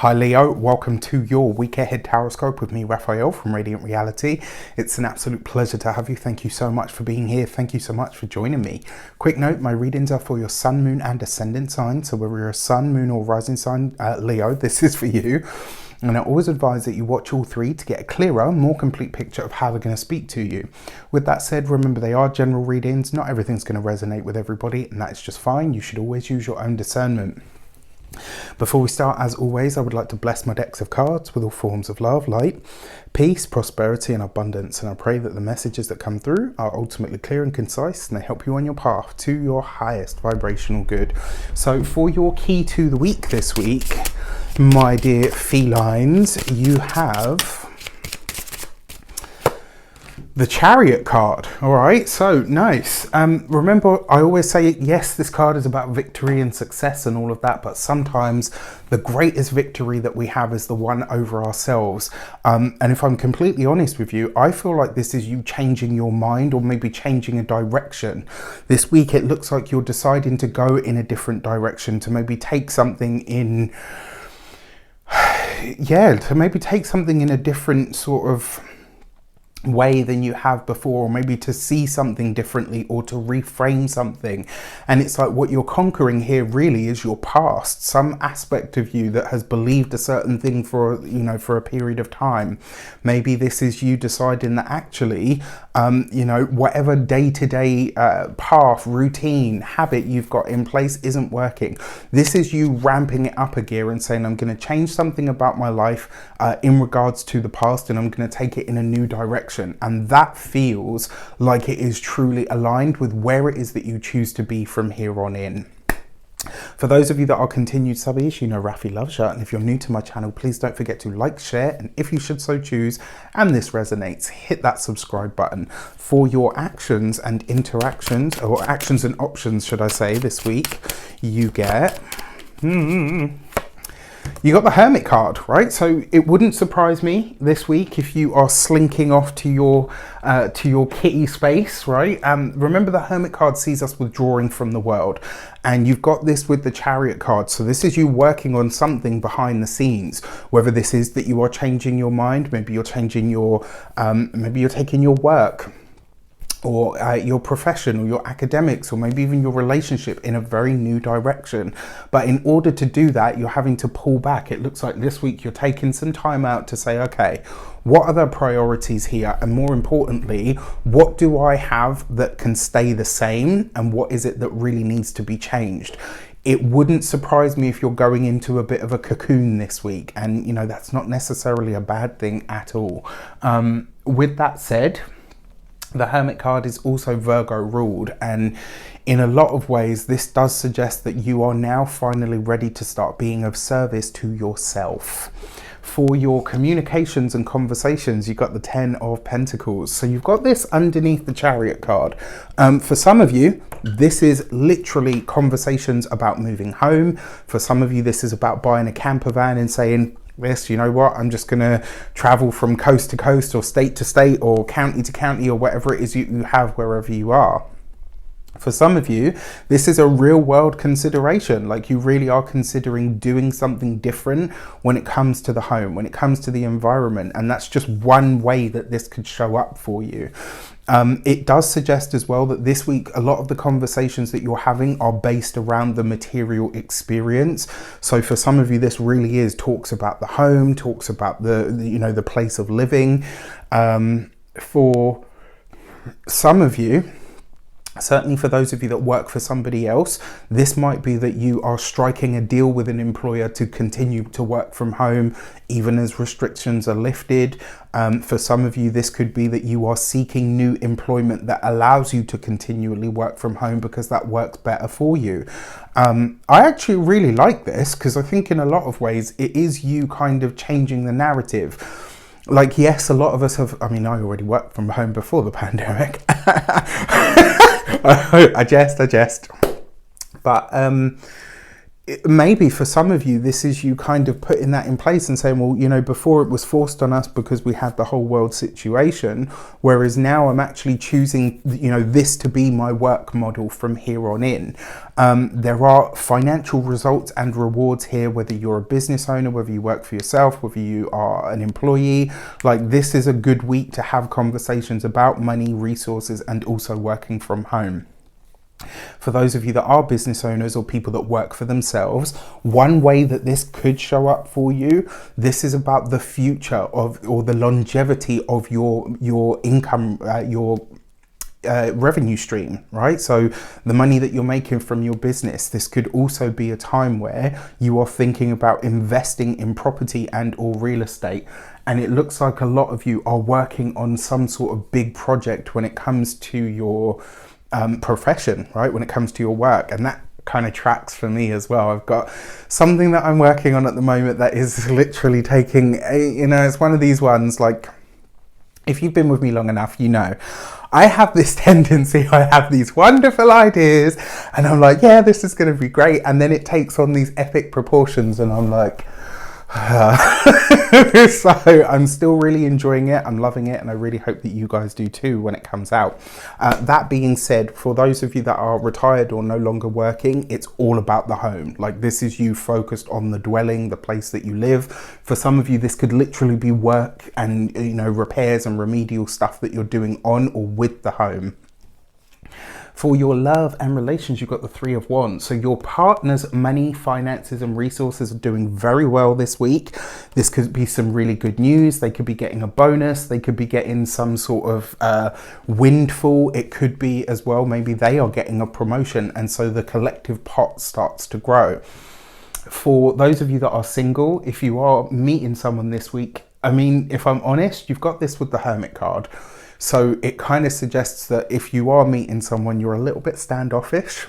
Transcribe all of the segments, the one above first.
Hi Leo, welcome to your week ahead horoscope with me, Raphael from Radiant Reality. It's an absolute pleasure to have you. Thank you so much for being here. Thank you so much for joining me. Quick note, my readings are for your sun, moon and ascendant sign. So whether you're a sun, moon or rising sign, Leo, this is for you. And I always advise that you watch all three to get a clearer, more complete picture of how they're going to speak to you. With that said, remember they are general readings. Not everything's going to resonate with everybody, and that is just fine. You should always use your own discernment. Before we start, as always, I would like to bless my decks of cards with all forms of love, light, peace, prosperity and abundance. And I pray that the messages that come through are ultimately clear and concise, and they help you on your path to your highest vibrational good. So for your key to the week this week, my dear felines, you have the Chariot card. All right, so nice. Remember, I always say, yes, this card is about victory and success and all of that, but sometimes the greatest victory that we have is the one over ourselves. And if I'm completely honest with you, I feel like this is you changing your mind or maybe changing a direction. This week, it looks like you're deciding to go in a different direction, to maybe take something in, to maybe take something in a different sort of way than you have before, or maybe to see something differently or to reframe something. And it's like what you're conquering here really is your past, some aspect of you that has believed a certain thing for a period of time. Maybe this is you deciding that actually whatever day-to-day path, routine, habit you've got in place isn't working. This is you ramping it up a gear and saying, I'm going to change something about my life in regards to the past, and I'm going to take it in a new direction. And that feels like it is truly aligned with where it is that you choose to be from here on in. For those of you that are continued subbies, you know Rafi loves you. And if you're new to my channel, please don't forget to like, share, and if you should so choose, and this resonates, hit that subscribe button. For your actions and interactions, or actions and options, should I say, this week, you get... You got the Hermit card, right? So it wouldn't surprise me this week if you are slinking off to your kitty space, right? Remember, the Hermit card sees us withdrawing from the world, and you've got this with the Chariot card. So this is you working on something behind the scenes. Whether this is that you are changing your mind, maybe you're changing your, maybe you're taking your work, or your profession, or your academics, or maybe even your relationship in a very new direction. But in order to do that, you're having to pull back. It looks like this week you're taking some time out to say, okay, what are the priorities here? And more importantly, what do I have that can stay the same? And what is it that really needs to be changed? It wouldn't surprise me if you're going into a bit of a cocoon this week. And, that's not necessarily a bad thing at all. With that said, the Hermit card is also Virgo ruled, and in a lot of ways this does suggest that you are now finally ready to start being of service to yourself. For your communications and conversations, you've got the 10 of Pentacles. So you've got this underneath the Chariot card. For some of you, this is literally conversations about moving home. For some of you, this is about buying a camper van and saying, this, you know what, I'm just going to travel from coast to coast, or state to state, or county to county, or whatever it is you have wherever you are. For some of you, this is a real world consideration, like you really are considering doing something different when it comes to the home, when it comes to the environment, and that's just one way that this could show up for you. It does suggest as well that this week, a lot of the conversations that you're having are based around the material experience. So for some of you, this really is talks about the home, talks about the place of living. For some of you, certainly for those of you that work for somebody else, this might be that you are striking a deal with an employer to continue to work from home even as restrictions are lifted. For some of you, this could be that you are seeking new employment that allows you to continually work from home because that works better for you. I actually really like this because I think in a lot of ways it is you kind of changing the narrative. Like, yes, a lot of us have, I already worked from home before the pandemic. I jest. But maybe for some of you, this is you kind of putting that in place and saying, well, you know, before it was forced on us because we had the whole world situation, whereas now I'm actually choosing, you know, this to be my work model from here on in. There are financial results and rewards here, whether you're a business owner, whether you work for yourself, whether you are an employee. Like, this is a good week to have conversations about money, resources, and also working from home. For those of you that are business owners or people that work for themselves, one way that this could show up for you, this is about the future of, or the longevity of your income, your revenue stream, right? So the money that you're making from your business, this could also be a time where you are thinking about investing in property and or real estate. And it looks like a lot of you are working on some sort of big project when it comes to your profession, right? When it comes to your work. And that kind of tracks for me as well. I've got something that I'm working on at the moment that is literally taking, you know, it's one of these ones, like, if you've been with me long enough, you know, I have this tendency, I have these wonderful ideas and I'm like, yeah, this is going to be great. And then it takes on these epic proportions and I'm like, so I'm still really enjoying it. I'm loving it. And I really hope that you guys do too when it comes out. That being said, for those of you that are retired or no longer working, it's all about the home. Like, this is you focused on the dwelling, the place that you live. For some of you, this could literally be work and, you know, repairs and remedial stuff that you're doing on or with the home. For your love and relations, you've got the Three of Wands. So your partner's money, finances and resources are doing very well this week. This could be some really good news. They could be getting a bonus. They could be getting some sort of windfall. It could be as well, maybe they are getting a promotion. And so the collective pot starts to grow. For those of you that are single, if you are meeting someone this week, I mean, if I'm honest, you've got this with the Hermit card. So it kind of suggests that if you are meeting someone, you're a little bit standoffish,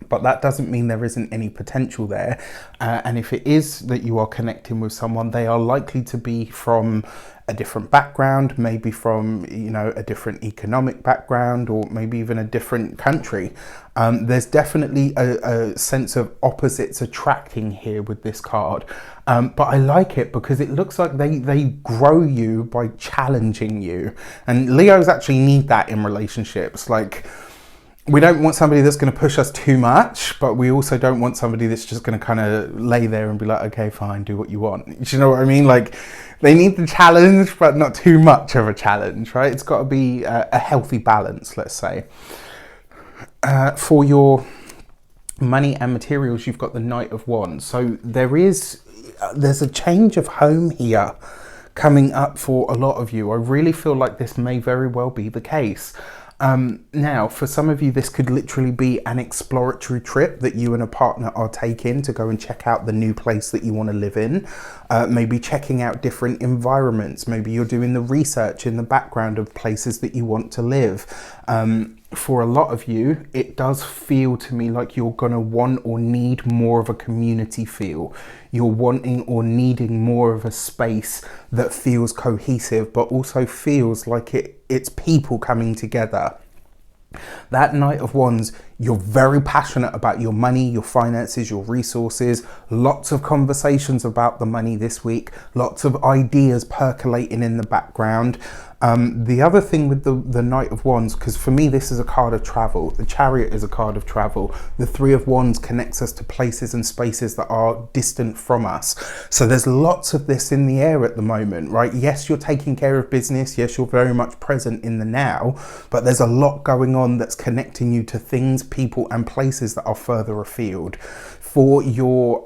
but that doesn't mean there isn't any potential there. And if it is that you are connecting with someone, they are likely to be from a different background, maybe from, you know, a different economic background, or maybe even a different country. There's definitely a sense of opposites attracting here with this card. But I like it because it looks like they grow you by challenging you. And Leos actually need that in relationships. Like, we don't want somebody that's going to push us too much, but we also don't want somebody that's just going to kind of lay there and be like, okay, fine, do what you want. Do you know what I mean? Like, they need the challenge, but not too much of a challenge, right? It's got to be a healthy balance, let's say. For your money and materials, you've got the Knight of Wands. So there's a change of home here coming up for a lot of you. I really feel like this may very well be the case. Now, for some of you, this could literally be an exploratory trip that you and a partner are taking to go and check out the new place that you want to live in. Maybe checking out different environments. Maybe you're doing the research in the background of places that you want to live. For a lot of you, it does feel to me like you're going to want or need more of a community feel. You're wanting or needing more of a space that feels cohesive, but also feels like it's people coming together. That Knight of Wands, you're very passionate about your money, your finances, your resources. Lots of conversations about the money this week. Lots of ideas percolating in the background. The other thing with the Knight of Wands, because for me this is a card of travel. The Chariot is a card of travel. The Three of Wands connects us to places and spaces that are distant from us. So there's lots of this in the air at the moment, right? Yes, you're taking care of business. Yes, you're very much present in the now, but there's a lot going on that's connecting you to things, people and places that are further afield. For your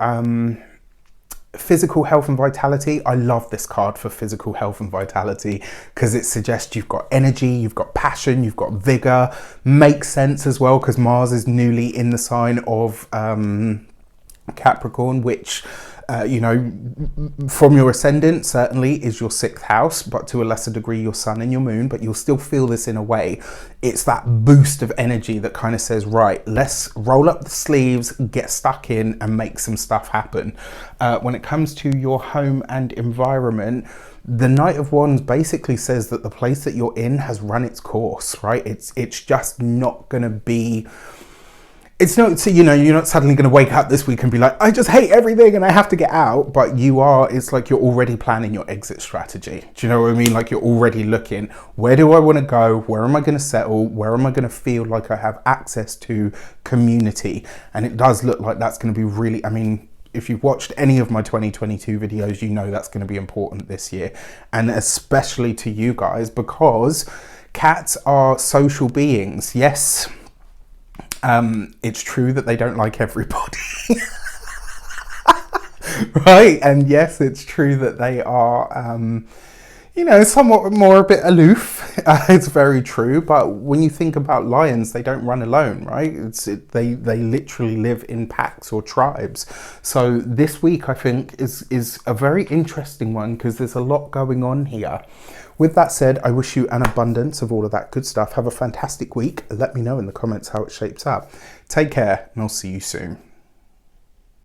physical health and vitality, I love this card for physical health and vitality because it suggests you've got energy, you've got passion, you've got vigor. Makes sense as well because Mars is newly in the sign of Capricorn, which you know, from your ascendant certainly is your 6th house, but to a lesser degree your sun and your moon, but you'll still feel this in a way. It's that boost of energy that kind of says, right, let's roll up the sleeves, get stuck in and make some stuff happen. When it comes to your home and environment, the Knight of Wands basically says that the place that you're in has run its course, right? It's just not going to be It's not, so, you know, you're not suddenly going to wake up this week and be like, I just hate everything and I have to get out. But it's like you're already planning your exit strategy. Do you know what I mean? Like you're already looking, where do I want to go? Where am I going to settle? Where am I going to feel like I have access to community? And it does look like that's going to be really, I mean, if you've watched any of my 2022 videos, you know that's going to be important this year. And especially to you guys, because cats are social beings. Yes. It's true that they don't like everybody, right? And yes, it's true that they are, you know, somewhat more a bit aloof. It's very true. But when you think about lions, they don't run alone, right? They literally live in packs or tribes. So this week, I think, is a very interesting one because there's a lot going on here. With that said, I wish you an abundance of all of that good stuff. Have a fantastic week. Let me know in the comments how it shapes up. Take care, and I'll see you soon.